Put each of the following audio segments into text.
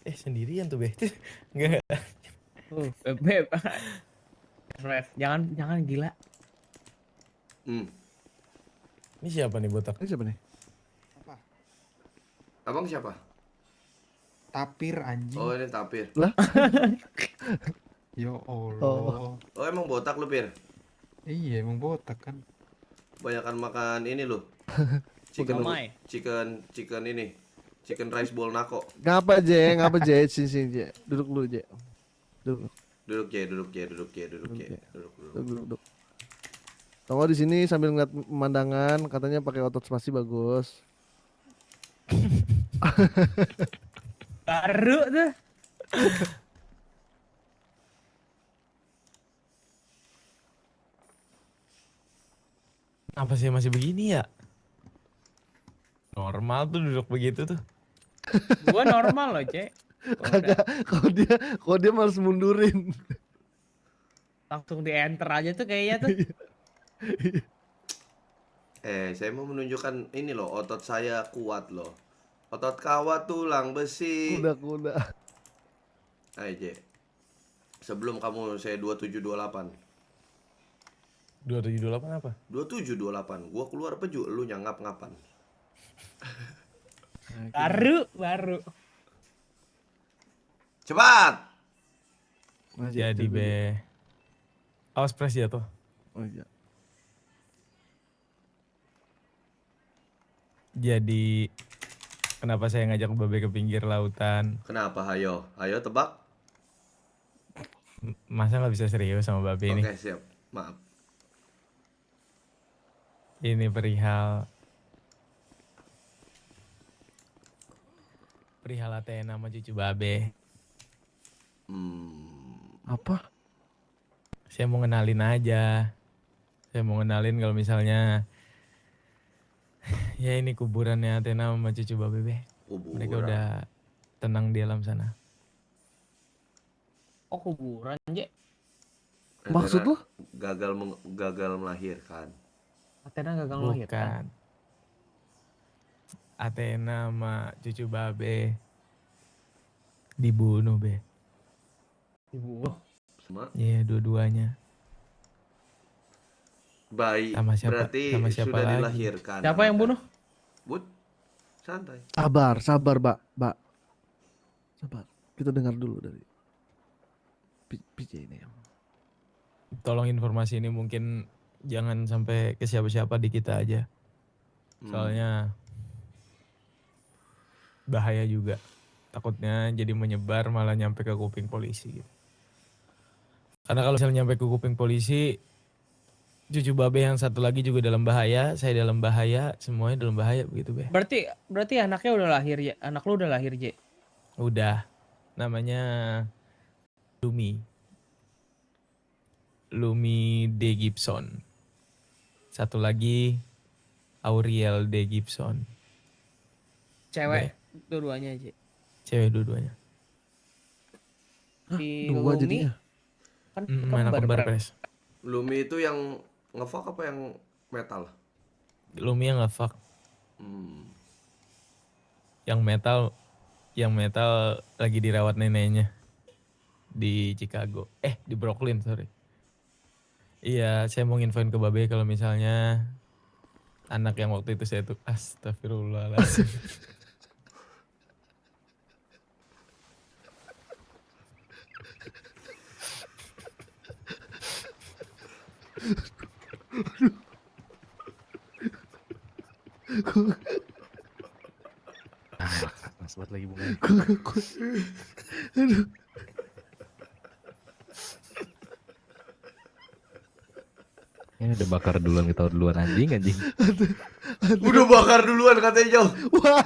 Sendirian tuh, Be. Enggak. Beb. Ref, jangan gila. Ini siapa nih botak? Ini siapa nih? Apa? Abang siapa? Tapir anjing. Oh ini Tapir. Lah? Ya Allah. Oh emang botak lu Pir? Iya emang botak kan. Banyakan makan ini lu. Gamai. Chicken ini. Chicken rice bowl nako. Ngapa Je? Sini Je. Duduk dulu Je. Duduk. Duduk. Tunggu di sini sambil ngeliat pemandangan, katanya pakai otot spasi bagus. Baru tuh. Apa sih masih begini ya? Normal tuh duduk begitu tuh. Gua normal loh, Cek. Kagak, kalau dia malas mundurin. Langsung di enter aja tuh kayaknya tuh. Saya mau menunjukkan ini loh, otot saya kuat loh. Otot kawat tulang besi. Kuda. Ayo Je. Sebelum kamu saya 2728. 2728 apa? 2728. Gua keluar peju, lu ngap-ngapan. Baru. Cepat. Jadi, Be. Awas pres jatuh. Oh iya. Jadi kenapa saya ngajak Babe ke pinggir lautan? Kenapa? Hayo tebak. Masa nggak bisa serius sama Babe ini? Oke, siap. Maaf. Ini perihal Athena sama cucu Babe. Apa? Saya mau ngenalin aja. Saya mau ngenalin kalau misalnya ya ini kuburannya Athena sama cucu Babe, Be. Mereka udah tenang di alam sana. Oh, kuburan, Cek. Maksud lu? Gagal melahirkan. Athena gagal melahirkan. Bukan. Athena sama cucu Babe dibunuh, Be. Dibunuh. Iya, dua-duanya. Bayi. Sama siapa? Berarti Sama siapa sudah lagi? dilahirkan. Siapa yang bunuh? Bud. Santai. Sabar, Mbak. Sabar. Kita dengar dulu dari PJ ini. Tolong informasi ini mungkin jangan sampai ke siapa-siapa, di kita aja. Soalnya bahaya juga. Takutnya jadi menyebar malah nyampe ke kuping polisi gitu. Karena kalau misalnya nyampe ke kuping polisi, cucu Babe yang satu lagi juga dalam bahaya, saya dalam bahaya, semuanya dalam bahaya begitu, Be. Berarti anaknya udah lahir ya? Anak lu udah lahir, Je? Udah. Namanya Lumi D. Gibson. Satu lagi Auriel D. Gibson. Cewek dua-duanya, Je. Cewek dua-duanya. Si Dua Lumi jadinya. kan Mana kembar, Pres? Lumi itu yang ngefuck apa yang metal? Lumi yang nge-fuck. Yang metal lagi dirawat neneknya di Chicago. Di Brooklyn, sorry. Iya, saya mau nginfoin ke Babe kalau misalnya anak yang waktu itu saya tuh astagfirullahaladzim. Mas buat lagi bunga. Aduh. Ini udah bakar duluan, kita duluan anjing. Udah bakar duluan katanya jauh. Wah.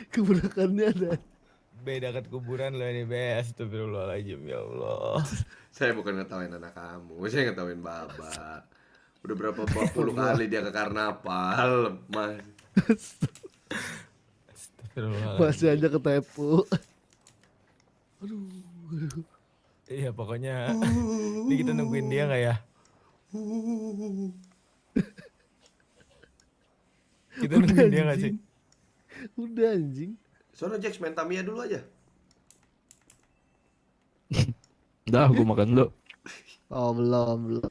Keberakannya ada. Be, dekat kuburan loh ini, Be. Astagfirullahaladzim, ya Allah. Saya bukan ngetawain anak kamu, saya ngetawain Baba. Udah berapa puluh kali dia ke karnaval, Mas. Astagfirullahaladzim. Masih aja ketepu. Aduh. Iya pokoknya ini kita nungguin dia nggak ya? Kita Udah nungguin dia nggak sih? anjing. Udah anjing. Sono Jax main Tamiya dulu aja. Dah, gue makan dulu. Oh belum.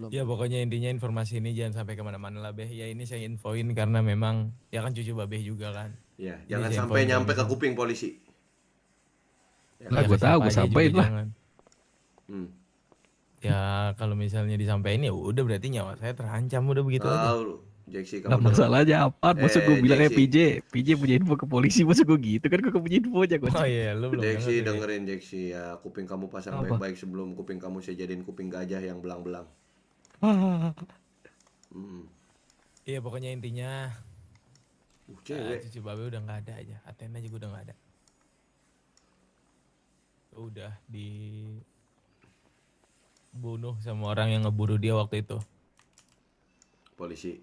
Ya pokoknya intinya informasi ini jangan sampai kemana-mana lah Beh. Ya ini saya infoin karena memang ya kan cucu Babeh juga kan. Ya, Ini jangan saya sampai infoin nyampe ke kalau kuping polisi. Ya, Lah, Ya, gue ke tahu, siapa gue aja juga sampein lah. jangan. Hmm. Ya kalau misalnya disampaikan ya udah berarti nyawa saya terancam udah begitu aja. Tahu lu, Jaxi Lah kamu masalahnya apa? Masa gue bilang Jaxi. PJ punya info ke polisi, masa gue gitu kan gue punya info aja gue. Oh iya lu belum Jaxi denger. dengerin Jaxi ya, kuping kamu pasang Apa? baik-baik sebelum kuping kamu saya jadiin kuping gajah yang belang-belang. Hmm. Iya pokoknya intinya Cewek. cucu Babe udah nggak ada aja. Athena juga udah nggak ada. Udah dibunuh sama orang yang ngeburu dia waktu itu. Polisi.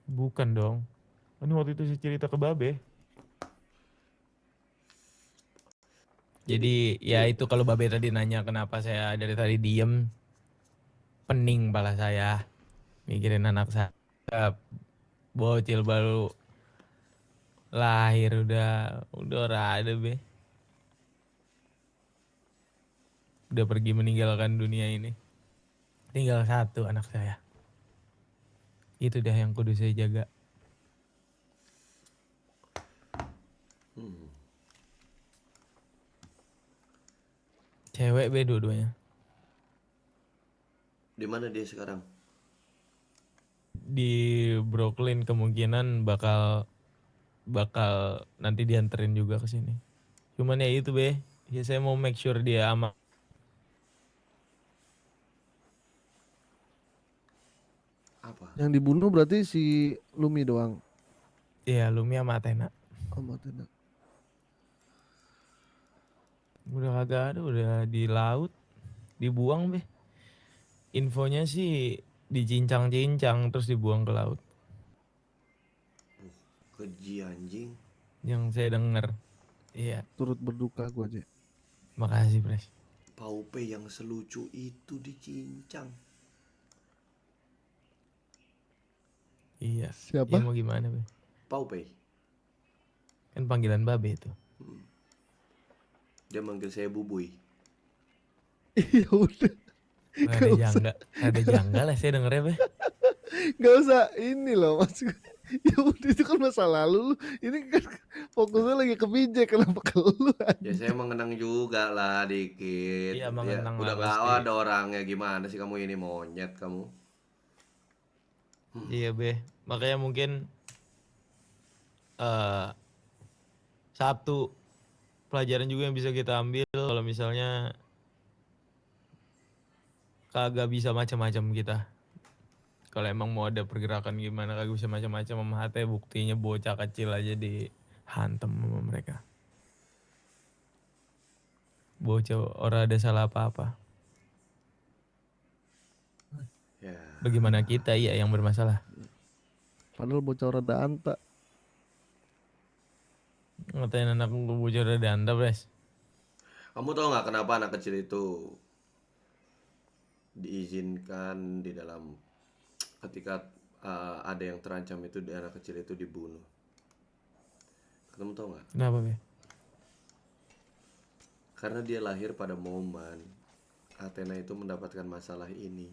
Bukan dong. Ini waktu itu saya cerita ke Babe. Jadi ya itu kalau Babe tadi nanya kenapa saya dari tadi diem, pening kepala saya mikirin anak saya. Bocil baru lahir udah ora ada Be. Udah pergi meninggalkan dunia ini. Tinggal satu anak saya. Itu dah yang kudu saya jaga. Hmm. Cewek Be dua-duanya. Di mana dia sekarang? Di Brooklyn kemungkinan bakal nanti dianterin juga ke sini. Cuman ya itu Be, ya saya mau make sure dia aman. Apa? Yang dibunuh berarti si Lumi doang. Iya, Lumia sama Athena. Oh Martina. Udah kagak ada, udah di laut, dibuang Be. Infonya sih dicincang-cincang terus dibuang ke laut. Keji anjing. Yang saya dengar. Iya, Turut berduka gue aja. makasih Pres. Paupe yang selucu itu dicincang. Iya. Siapa? Ya mau gimana Be? Paupe. Kan panggilan Babe itu. Dia manggil saya Bubuy. Iya udah. Ada janggal lah saya dengernya Be. Gak usah ini loh mas. Ya udah itu kan masa lalu lu. Ini kan fokusnya lagi ke BJ. Kenapa ke lu? Ya saya mengenang juga lah dikit. Iya, mengenang udah lah gak pasti. ada orangnya, gimana sih kamu ini monyet kamu? Iya Be. Makanya mungkin satu pelajaran juga yang bisa kita ambil kalau misalnya kagak bisa macam-macam kita. Kalau emang mau ada pergerakan gimana kagak bisa macam-macam sama hati, buktinya bocah kecil aja dihantam sama mereka. Bocah orang ada salah apa-apa. Ya. Bagaimana kita ya yang bermasalah? Padahal bocah rada anta. Ngatain anak bocah udah anda Pres. Kamu tahu nggak kenapa anak kecil itu diizinkan di dalam ketika ada yang terancam itu anak kecil itu dibunuh? Kamu tahu nggak? Kenapa Be? Karena dia lahir pada momen Athena itu mendapatkan masalah ini.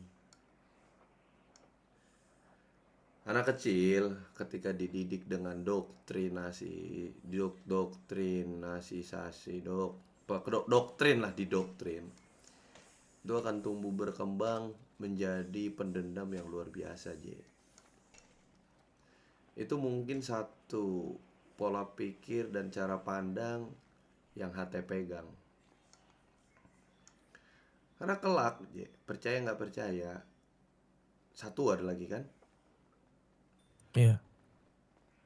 Anak kecil ketika dididik dengan doktrin lah didoktrin, itu akan tumbuh berkembang menjadi pendendam yang luar biasa, J. Itu mungkin satu pola pikir dan cara pandang yang HT pegang. Karena kelak, J, percaya nggak percaya, satu ada lagi kan? Iya.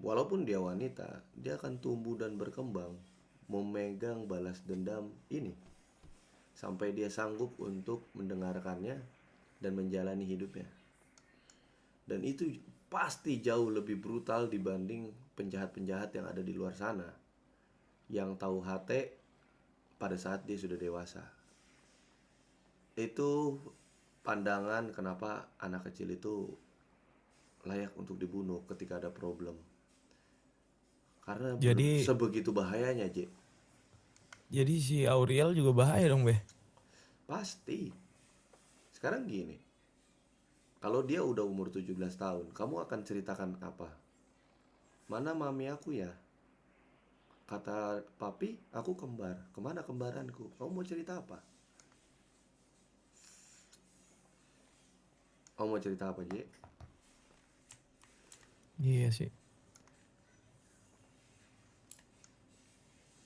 Walaupun dia wanita, dia akan tumbuh dan berkembang memegang balas dendam ini sampai dia sanggup untuk mendengarkannya dan menjalani hidupnya. Dan itu pasti jauh lebih brutal dibanding penjahat-penjahat yang ada di luar sana. Yang tahu HT pada saat dia sudah dewasa. Itu pandangan kenapa anak kecil itu layak untuk dibunuh ketika ada problem. Karena Jadi sebegitu bahayanya, J. jadi si Auriel juga bahaya dong, Beh. Pasti. Sekarang gini, kalau dia udah umur 17 tahun, kamu akan ceritakan apa? Mana mami aku ya? Kata papi, aku kembar. Kemana kembaranku? Kamu mau cerita apa? Kamu mau cerita apa, J? Iya sih.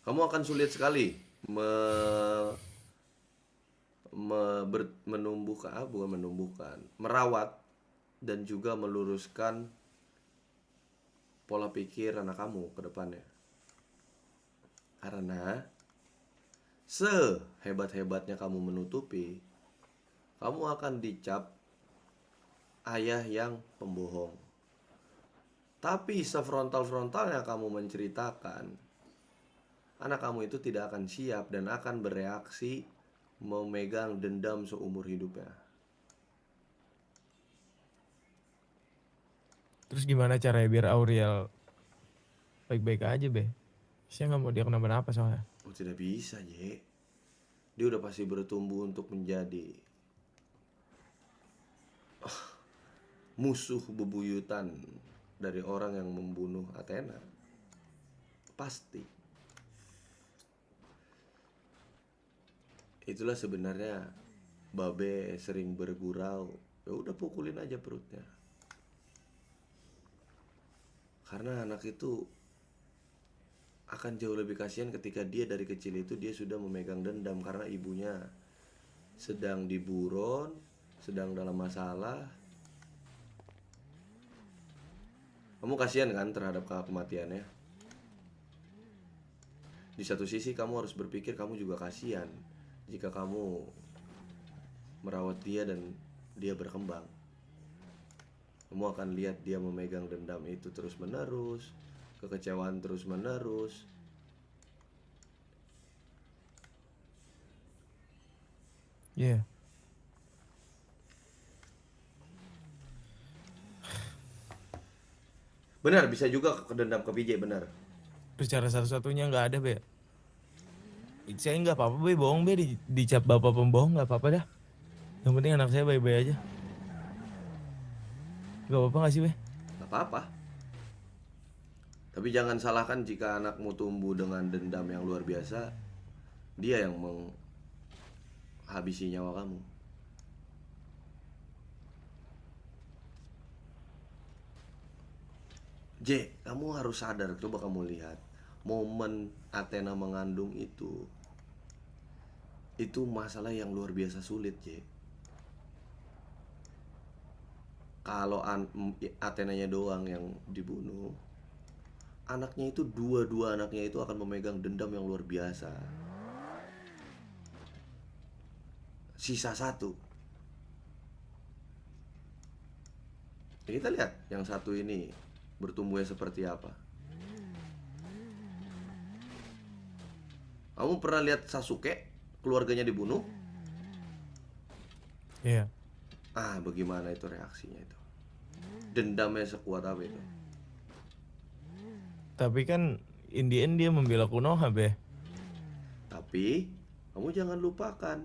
Kamu akan sulit sekali merawat dan juga meluruskan pola pikir anak kamu ke depannya. Karena sehebat-hebatnya kamu menutupi, kamu akan dicap ayah yang pembohong. Tapi sefrontal-frontalnya kamu menceritakan, anak kamu itu tidak akan siap dan akan bereaksi memegang dendam seumur hidupnya. Terus gimana caranya biar Auriel baik-baik aja, Beh? Saya nggak mau dia kenapa-napa soalnya. Oh, tidak bisa, J. Dia udah pasti bertumbuh untuk menjadi musuh bebuyutan dari orang yang membunuh Athena. Pasti. Itulah sebenarnya Babe sering bergurau, ya udah pukulin aja perutnya. Karena anak itu akan jauh lebih kasihan ketika dia dari kecil itu dia sudah memegang dendam karena ibunya sedang diburon, sedang dalam masalah. Kamu kasihan kan terhadap kematiannya. Di satu sisi kamu harus berpikir kamu juga kasihan jika kamu merawat dia dan dia berkembang. Kamu akan lihat dia memegang dendam itu terus menerus, kekecewaan terus menerus. Iya. Benar, bisa juga dendam ke PJ, benar. Terus cara satu-satunya nggak ada, Beh. Saya nggak apa-apa, Beh, bohong, Beh, dicap bapak pembohong nggak apa-apa dah. Yang penting anak saya baik-baik aja. Gak apa-apa nggak sih, Beh? Gak apa-apa. Tapi jangan salahkan jika anakmu tumbuh dengan dendam yang luar biasa, dia yang menghabisi nyawa kamu. J, kamu harus sadar, coba kamu lihat momen Athena mengandung itu masalah yang luar biasa sulit, J. Kalau Athenanya doang yang dibunuh, anaknya itu dua anaknya itu akan memegang dendam yang luar biasa. Sisa satu. Ya, kita lihat yang satu ini bertumbuhnya seperti apa. Kamu pernah lihat Sasuke keluarganya dibunuh? Iya. Ah, bagaimana itu reaksinya itu? Dendamnya sekuat apa itu? Tapi kan in the end dia membela Konoha, Beh. Tapi kamu jangan lupakan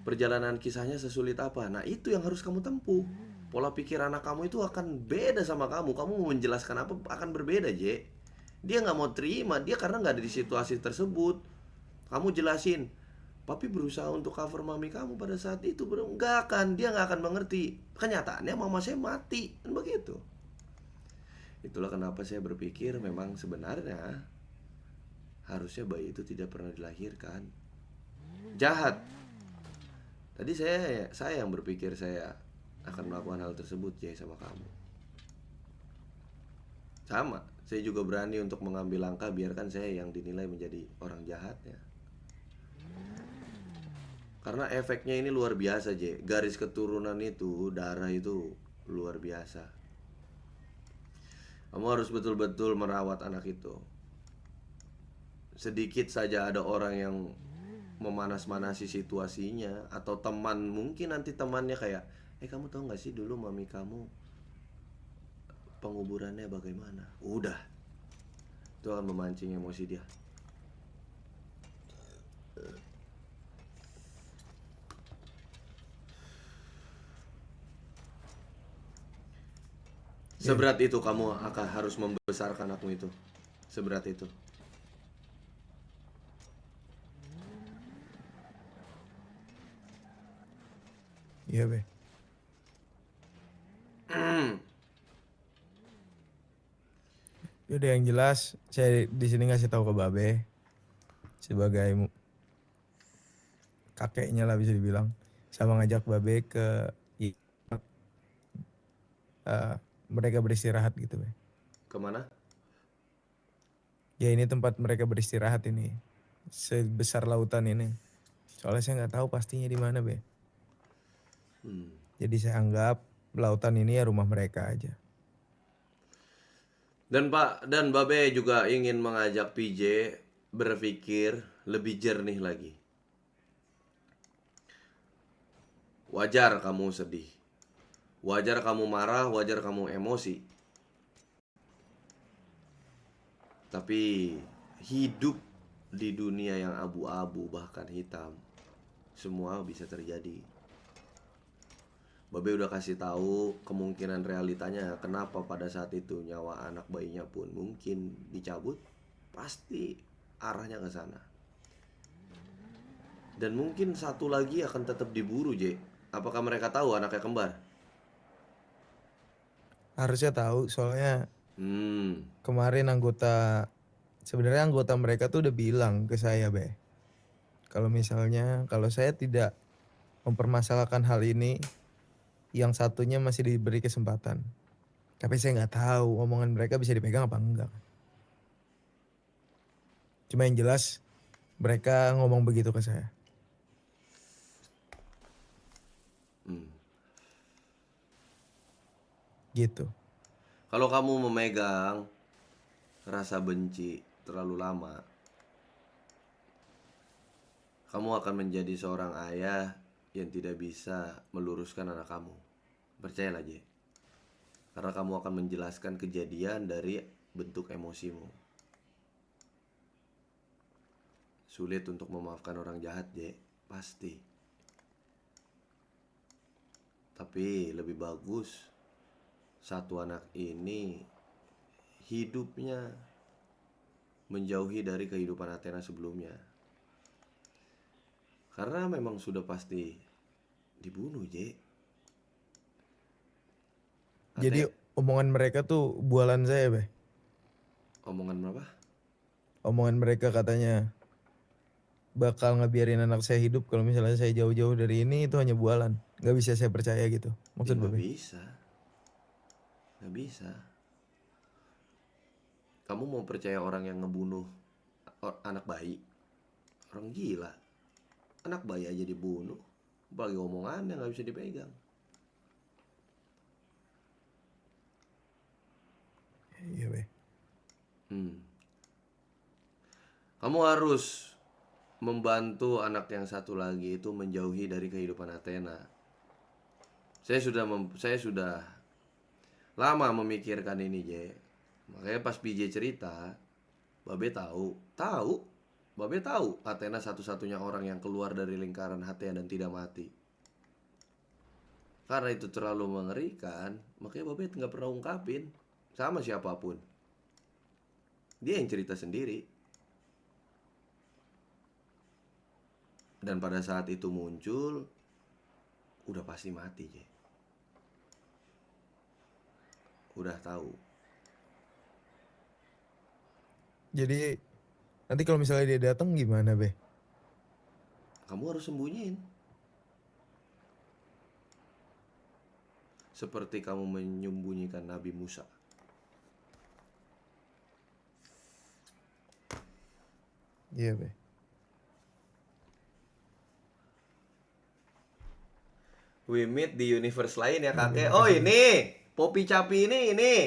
perjalanan kisahnya sesulit apa. Nah, itu yang harus kamu tempuh. Pola pikir anak kamu itu akan beda sama kamu. Kamu mau menjelaskan apa akan berbeda, J. Dia nggak mau terima, dia karena nggak ada di situasi tersebut. Kamu jelasin, papi berusaha untuk cover mami kamu pada saat itu, bro. Nggak akan, dia nggak akan mengerti. Kenyataannya mama saya mati, kan begitu. Itulah kenapa saya berpikir memang sebenarnya harusnya bayi itu tidak pernah dilahirkan. Jahat. Tadi saya yang berpikir saya akan melakukan hal tersebut, Jay, sama kamu. Sama, saya juga berani untuk mengambil langkah biarkan saya yang dinilai menjadi orang jahatnya. Karena efeknya ini luar biasa, Jay. Garis keturunan itu, darah itu luar biasa. Kamu harus betul-betul merawat anak itu. sedikit saja ada orang yang memanas-manasi situasinya, atau teman, mungkin nanti temannya kayak, kamu tahu nggak sih dulu mami kamu penguburannya bagaimana? Udah, itu akan memancing emosi dia. Seberat itu kamu akan harus membesarkan anakmu itu. Seberat itu. Iya be. Yaudah yang jelas saya di sini ngasih tahu ke Babe sebagai kakeknya lah bisa dibilang, sama ngajak Babe ke mereka beristirahat gitu be. Kemana? Ya ini tempat mereka beristirahat ini, sebesar lautan ini. Soalnya saya nggak tahu pastinya di mana be. Jadi saya anggap lautan ini ya rumah mereka aja. Dan Babe juga ingin mengajak PJ berpikir lebih jernih lagi. Wajar kamu sedih. Wajar kamu marah, wajar kamu emosi. Tapi hidup di dunia yang abu-abu bahkan hitam, semua bisa terjadi. Babe udah kasih tahu kemungkinan realitanya, kenapa pada saat itu nyawa anak bayinya pun mungkin dicabut, pasti arahnya ke sana. Dan mungkin satu lagi akan tetap diburu, J. Apakah mereka tahu anaknya kembar? Harusnya tahu, soalnya kemarin sebenarnya anggota mereka tuh udah bilang ke saya be, kalau misalnya kalau saya tidak mempermasalahkan hal ini, yang satunya masih diberi kesempatan. Tapi saya nggak tahu omongan mereka bisa dipegang apa enggak. Cuma yang jelas mereka ngomong begitu ke saya. Gitu. Kalau kamu memegang rasa benci terlalu lama, kamu akan menjadi seorang ayah yang tidak bisa meluruskan anak kamu. Percayalah, J. Karena kamu akan menjelaskan kejadian dari bentuk emosimu. Sulit untuk memaafkan orang jahat, J. Pasti. Tapi lebih bagus satu anak ini hidupnya menjauhi dari kehidupan Athena sebelumnya. Karena memang sudah pasti dibunuh, J. Jadi omongan mereka tuh bualan saya be. Omongan apa? Omongan mereka katanya bakal ngebiarin anak saya hidup kalau misalnya saya jauh-jauh dari ini, itu hanya bualan. Gak bisa saya percaya gitu. Maksud Nggak Babe? bisa. Nggak bisa. Kamu mau percaya orang yang ngebunuh anak bayi? Orang gila. Anak bayi aja dibunuh. Bagi omongan yang nggak bisa dipegang. Iya be. Kamu harus membantu anak yang satu lagi itu menjauhi dari kehidupan Athena. Saya sudah lama memikirkan ini, J. Makanya pas PJ cerita, Babe tahu Athena satu-satunya orang yang keluar dari lingkaran hatinya dan tidak mati. Karena itu terlalu mengerikan, makanya Babe nggak pernah ungkapin sama siapapun. Dia yang cerita sendiri. Dan pada saat itu muncul, udah pasti mati, J. Udah tahu. Jadi nanti kalau misalnya dia datang gimana be? Kamu harus sembunyiin. Seperti kamu menyembunyikan Nabi Musa. Iya be. We meet di universe lain ya kakek. Oh ini, Poppy Capi ini.